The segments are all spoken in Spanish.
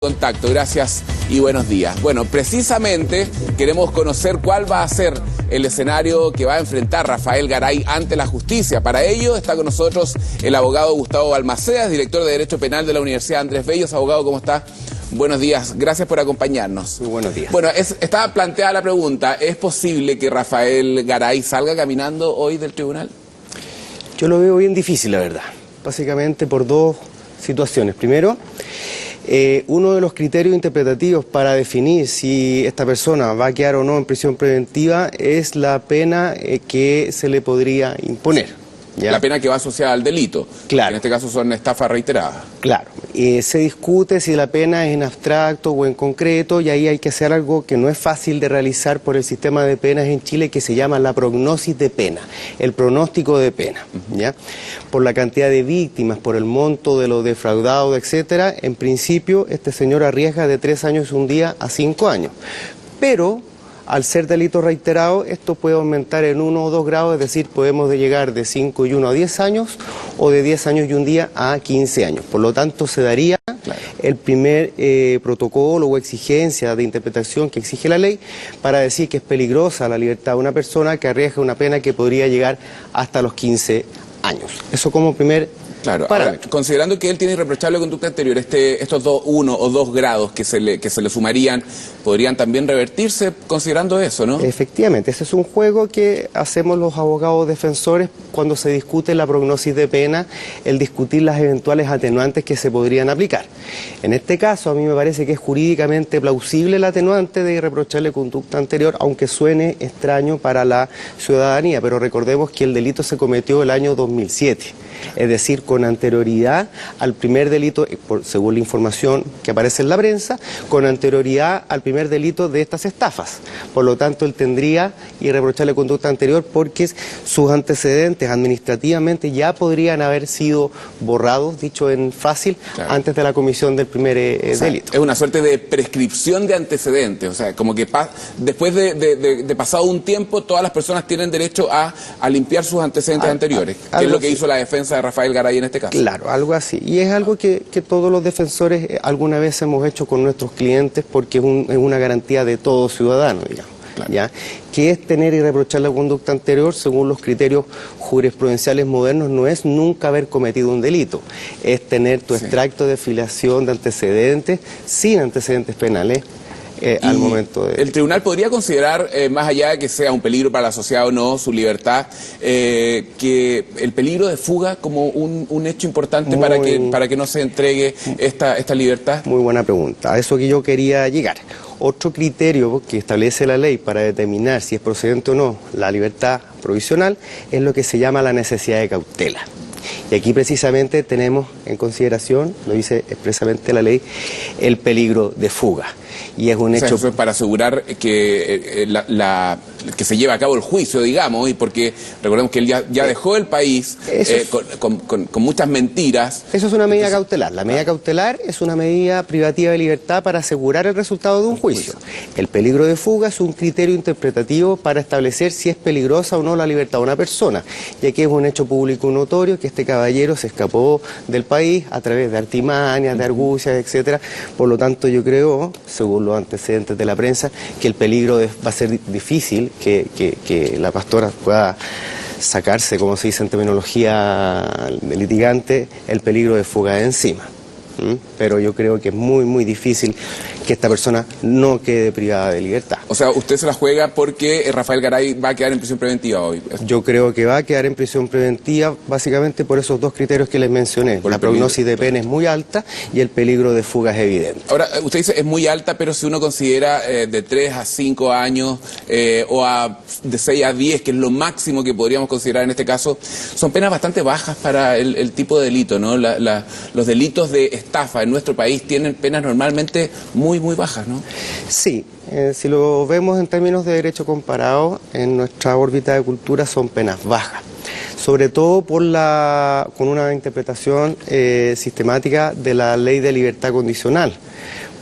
Contacto, gracias y buenos días. Bueno, precisamente queremos conocer cuál va a ser el escenario que va a enfrentar Rafael Garay ante la justicia. Para ello está con nosotros el abogado Gustavo Balmacedas, director de Derecho Penal de la Universidad Andrés Bello. Abogado, ¿cómo está? Buenos días, gracias por acompañarnos. Muy buenos días. Bueno, estaba planteada la pregunta, ¿es posible que Rafael Garay salga caminando hoy del tribunal? Yo lo veo bien difícil, la verdad. Básicamente por dos situaciones. Primero, uno de los criterios interpretativos para definir si esta persona va a quedar o no en prisión preventiva es la pena que se le podría imponer. ¿Ya? La pena que va asociada al delito, claro. Que en este caso son estafas reiteradas. Claro, se discute si la pena es en abstracto o en concreto, y ahí hay que hacer algo que no es fácil de realizar por el sistema de penas en Chile, que se llama la prognosis de pena, el pronóstico de pena, ¿ya? Por la cantidad de víctimas, por el monto de lo defraudado, etcétera, en principio este señor arriesga de 3 años y un día a 5 años, pero al ser delito reiterado, esto puede aumentar en 1 o 2 grados, es decir, podemos llegar de 5 y 1 a 10 años, o de 10 años y un día a 15 años. Por lo tanto, se daría el primer protocolo o exigencia de interpretación que exige la ley para decir que es peligrosa la libertad de una persona que arriesga una pena que podría llegar hasta los 15 años. Eso como primer... Claro, ahora, considerando que él tiene irreprochable conducta anterior, estos 1 o 2 grados que se le sumarían, podrían también revertirse considerando eso, ¿no? Efectivamente, ese es un juego que hacemos los abogados defensores cuando se discute la prognosis de pena, el discutir las eventuales atenuantes que se podrían aplicar. En este caso, a mí me parece que es jurídicamente plausible el atenuante de irreprochable conducta anterior, aunque suene extraño para la ciudadanía, pero recordemos que el delito se cometió el año 2007. Es decir, con anterioridad al primer delito, según la información que aparece en la prensa, con anterioridad al primer delito de estas estafas. Por lo tanto, él tendría irreprochable conducta anterior porque sus antecedentes administrativamente ya podrían haber sido borrados, dicho en fácil, claro, antes de la comisión del primer delito. Es una suerte de prescripción de antecedentes, o sea, como que después de pasado un tiempo, todas las personas tienen derecho a limpiar sus antecedentes anteriores, que es lo que hizo la defensa de Rafael Garay en este caso. Claro, algo así. Y es algo que todos los defensores alguna vez hemos hecho con nuestros clientes porque es una garantía de todo ciudadano, digamos. Claro. ¿Ya? Que es tener irreprochable la conducta anterior según los criterios jurisprudenciales modernos, no es nunca haber cometido un delito, es tener tu extracto de filiación de antecedentes sin antecedentes penales. Al momento de... ¿El tribunal podría considerar, más allá de que sea un peligro para la sociedad o no, su libertad, que el peligro de fuga como un hecho importante para que no se entregue esta libertad? Muy buena pregunta, a eso que yo quería llegar. Otro criterio que establece la ley para determinar si es procedente o no la libertad provisional es lo que se llama la necesidad de cautela. Y aquí precisamente tenemos en consideración, lo dice expresamente la ley, el peligro de fuga. Y es un hecho... Eso es para asegurar que, que se lleve a cabo el juicio, digamos, y porque recordemos que él ya dejó el país con muchas mentiras. Eso es una medida cautelar. La medida cautelar es una medida privativa de libertad para asegurar el resultado de un juicio. El peligro de fuga es un criterio interpretativo para establecer si es peligrosa o no la libertad de una persona, ya que es un hecho público notorio que este caballero se escapó del país a través de artimañas, de argucias, etcétera. Por lo tanto, yo creo, según los antecedentes de la prensa, que el peligro va a ser difícil que la pastora pueda sacarse, como se dice en terminología de litigante, el peligro de fuga de encima. Pero yo creo que es muy, muy difícil que esta persona no quede privada de libertad. O sea, usted se la juega porque Rafael Garay va a quedar en prisión preventiva hoy. Yo creo que va a quedar en prisión preventiva básicamente por esos dos criterios que les mencioné. La prognosis de pena es muy alta y el peligro de fuga es evidente. Ahora, usted dice es muy alta, pero si uno considera de 3 a 5 años o de 6 a 10, que es lo máximo que podríamos considerar en este caso, son penas bastante bajas para el tipo de delito, ¿no? Los delitos de estafa en nuestro país tienen penas normalmente muy bajas, ¿no? Sí, si lo vemos en términos de derecho comparado, en nuestra órbita de cultura son penas bajas, sobre todo con una interpretación sistemática de la ley de libertad condicional,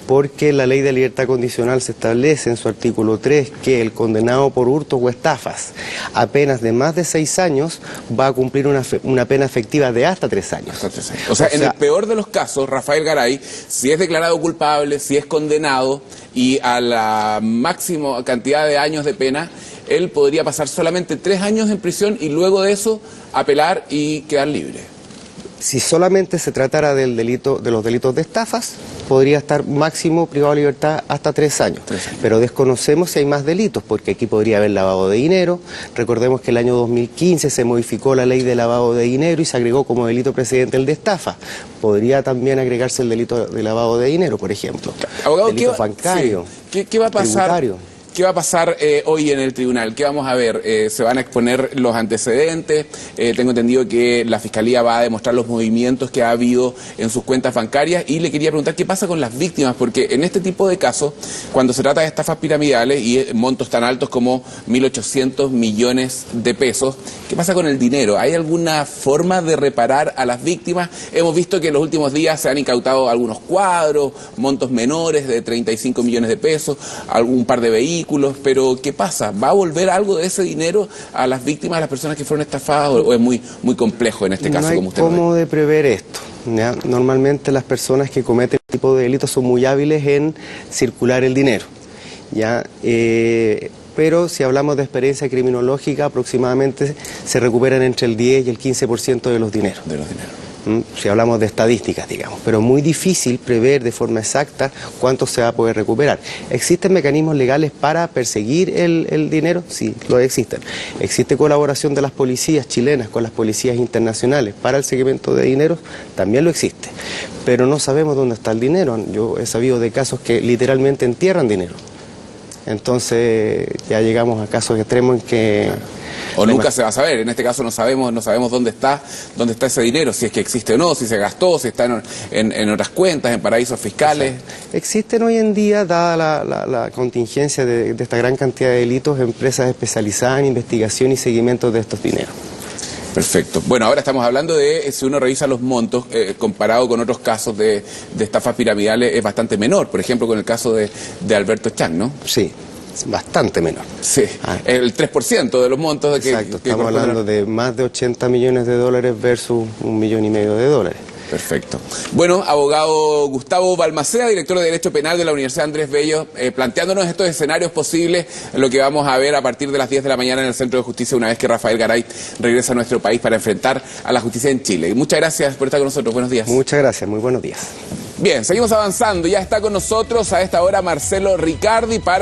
porque la ley de libertad condicional se establece en su artículo 3 que el condenado por hurto o estafas a penas de más de 6 años va a cumplir una pena efectiva de hasta 3 años. O sea, en el peor de los casos, Rafael Garay, si es declarado culpable, si es condenado y a la máxima cantidad de años de pena, él podría pasar solamente 3 años en prisión y luego de eso apelar y quedar libre. Si solamente se tratara del delito, de los delitos de estafas, podría estar máximo privado de libertad hasta 3 años. Pero desconocemos si hay más delitos, porque aquí podría haber lavado de dinero. Recordemos que el año 2015 se modificó la ley de lavado de dinero y se agregó como delito precedente el de estafa. Podría también agregarse el delito de lavado de dinero, por ejemplo. Abogado, delito bancario. Sí. ¿Qué va a pasar? Tributario. ¿Qué va a pasar hoy en el tribunal? ¿Qué vamos a ver? ¿Se van a exponer los antecedentes? Tengo entendido que la Fiscalía va a demostrar los movimientos que ha habido en sus cuentas bancarias y le quería preguntar qué pasa con las víctimas, porque en este tipo de casos, cuando se trata de estafas piramidales y montos tan altos como 1.800 millones de pesos, ¿qué pasa con el dinero? ¿Hay alguna forma de reparar a las víctimas? Hemos visto que en los últimos días se han incautado algunos cuadros, montos menores de 35 millones de pesos, algún par de vehículos, pero ¿qué pasa? ¿Va a volver algo de ese dinero a las víctimas, a las personas que fueron estafadas, o es muy complejo en este caso? No hay cómo de prever esto, ¿ya? Normalmente las personas que cometen este tipo de delitos son muy hábiles en circular el dinero, ¿ya? Pero si hablamos de experiencia criminológica, aproximadamente se recuperan entre el 10 y el 15% de los dineros. Si hablamos de estadísticas, digamos, pero muy difícil prever de forma exacta cuánto se va a poder recuperar. ¿Existen mecanismos legales para perseguir el dinero? Sí, lo existen. ¿Existe colaboración de las policías chilenas con las policías internacionales para el seguimiento de dinero? También lo existe, pero no sabemos dónde está el dinero. Yo he sabido de casos que literalmente entierran dinero. Entonces ya llegamos a casos extremos en que... O nunca se va a saber, en este caso no sabemos dónde está ese dinero, si es que existe o no, si se gastó, si está en otras cuentas, en paraísos fiscales. Existen hoy en día, dada la contingencia de esta gran cantidad de delitos, empresas especializadas en investigación y seguimiento de estos dineros. Perfecto. Bueno, ahora estamos hablando de, si uno revisa los montos, comparado con otros casos de estafas piramidales, es bastante menor. Por ejemplo, con el caso de Alberto Chang, ¿no? Sí. Bastante menor. Sí, el 3% de los montos de que... Exacto, estamos hablando de más de 80 millones de dólares versus 1,5 millones de dólares. Perfecto. Bueno, abogado Gustavo Balmaceda, director de Derecho Penal de la Universidad Andrés Bello, planteándonos estos escenarios posibles, lo que vamos a ver a partir de las 10 de la mañana en el Centro de Justicia, una vez que Rafael Garay regresa a nuestro país para enfrentar a la justicia en Chile. Muchas gracias por estar con nosotros. Buenos días. Muchas gracias. Muy buenos días. Bien, seguimos avanzando. Ya está con nosotros a esta hora Marcelo Ricardi para...